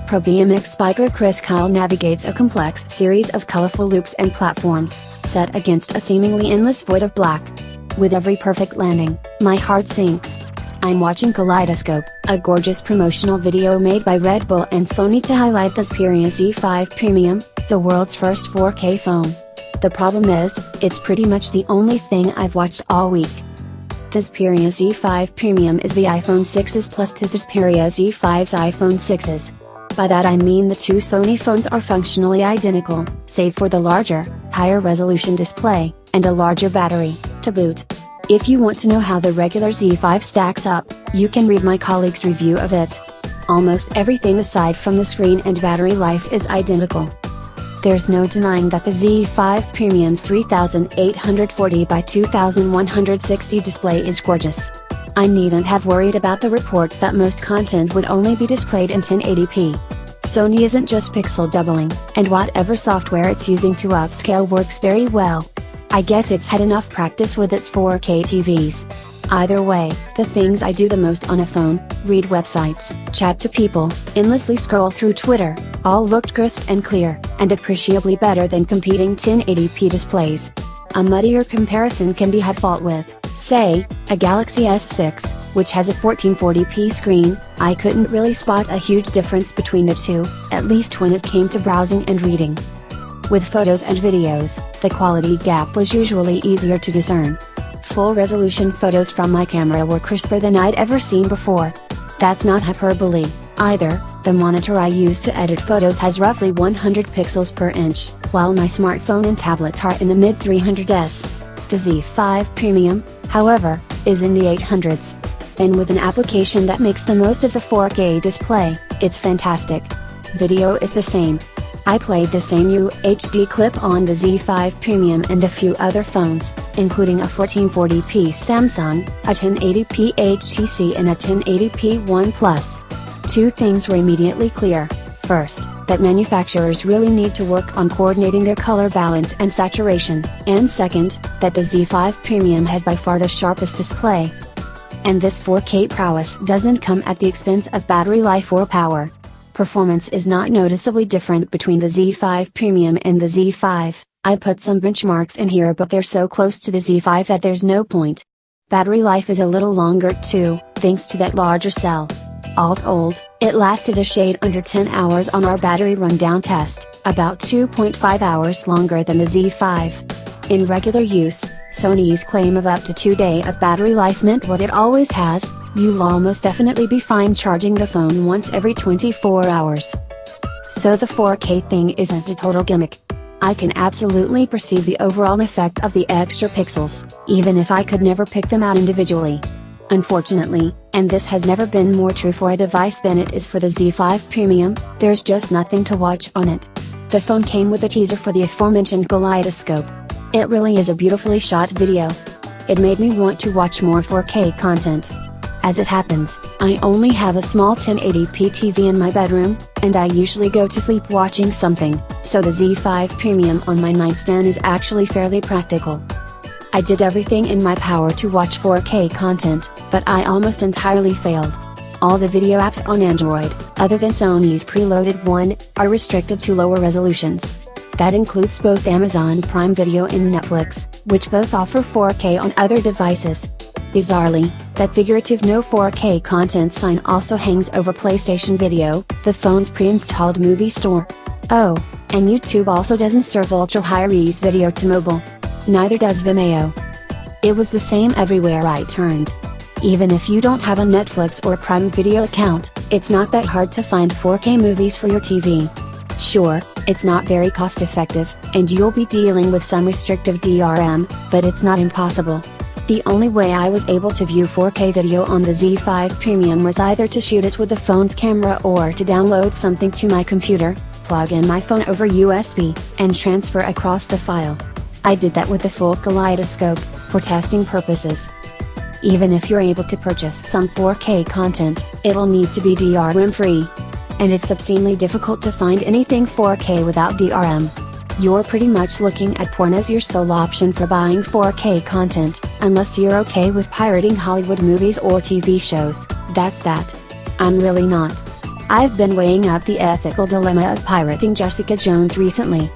Pro BMX biker Kriss Kyle navigates a complex series of colorful loops and platforms, set against a seemingly endless void of black. With every perfect landing, my heart sinks. I'm watching Kaleidoscope, a gorgeous promotional video made by Red Bull and Sony to highlight the Xperia Z5 Premium, the world's first 4K phone. The problem is, it's pretty much the only thing I've watched all week. The Xperia Z5 Premium is the iPhone 6's plus to the Xperia Z5's iPhone 6's. By that I mean the two Sony phones are functionally identical, save for the larger, higher resolution display, and a larger battery, to boot. If you want to know how the regular Z5 stacks up, you can read my colleague's review of it. Almost everything aside from the screen and battery life is identical. There's no denying that the Z5 Premium's 3840 by 2160 display is gorgeous. I needn't have worried about the reports that most content would only be displayed in 1080p. Sony isn't just pixel doubling, and whatever software it's using to upscale works very well. I guess it's had enough practice with its 4K TVs. Either way, the things I do the most on a phone, read websites, chat to people, endlessly scroll through Twitter, all looked crisp and clear, and appreciably better than competing 1080p displays. A muddier comparison can be had fault with, say, a Galaxy S6, which has a 1440p screen. I couldn't really spot a huge difference between the two, at least when it came to browsing and reading. With photos and videos, the quality gap was usually easier to discern. Full resolution photos from my camera were crisper than I'd ever seen before. That's not hyperbole, either. The monitor I use to edit photos has roughly 100 pixels per inch, while my smartphone and tablet are in the mid 300s. The Z5 Premium, however, is in the 800s. And with an application that makes the most of the 4K display, it's fantastic. Video is the same. I played the same UHD clip on the Z5 Premium and a few other phones, including a 1440p Samsung, a 1080p HTC and a 1080p OnePlus. Two things were immediately clear. First, that manufacturers really need to work on coordinating their color balance and saturation, and second, that the Z5 Premium had by far the sharpest display. And this 4K prowess doesn't come at the expense of battery life or power. Performance is not noticeably different between the Z5 Premium and the Z5. I put some benchmarks in here, but they're so close to the Z5 that there's no point. Battery life is a little longer too, thanks to that larger cell. All told, it lasted a shade under 10 hours on our battery rundown test, about 2.5 hours longer than the Z5. In regular use, Sony's claim of up to 2 days of battery life meant what it always has: you'll almost definitely be fine charging the phone once every 24 hours. So the 4K thing isn't a total gimmick. I can absolutely perceive the overall effect of the extra pixels, even if I could never pick them out individually. Unfortunately, and this has never been more true for a device than it is for the Z5 Premium, there's just nothing to watch on it. The phone came with a teaser for the aforementioned Kaleidoscope. It really is a beautifully shot video. It made me want to watch more 4K content. As it happens, I only have a small 1080p TV in my bedroom, and I usually go to sleep watching something, so the Z5 Premium on my nightstand is actually fairly practical. I did everything in my power to watch 4K content, but I almost entirely failed. All the video apps on Android, other than Sony's preloaded one, are restricted to lower resolutions. That includes both Amazon Prime Video and Netflix, which both offer 4K on other devices. Bizarrely, that figurative no 4K content sign also hangs over PlayStation Video, the phone's pre-installed movie store. Oh, and YouTube also doesn't serve ultra-high-res video to mobile. Neither does Vimeo. It was the same everywhere I turned. Even if you don't have a Netflix or Prime Video account, it's not that hard to find 4K movies for your TV. Sure, it's not very cost-effective, and you'll be dealing with some restrictive DRM, but it's not impossible. The only way I was able to view 4K video on the Z5 Premium was either to shoot it with the phone's camera or to download something to my computer, plug in my phone over USB, and transfer across the file. I did that with the full Kaleidoscope, for testing purposes. Even if you're able to purchase some 4K content, it'll need to be DRM free. And it's obscenely difficult to find anything 4K without DRM. You're pretty much looking at porn as your sole option for buying 4K content, unless you're okay with pirating Hollywood movies or TV shows. That's that. I'm really not. I've been weighing up the ethical dilemma of pirating Jessica Jones recently,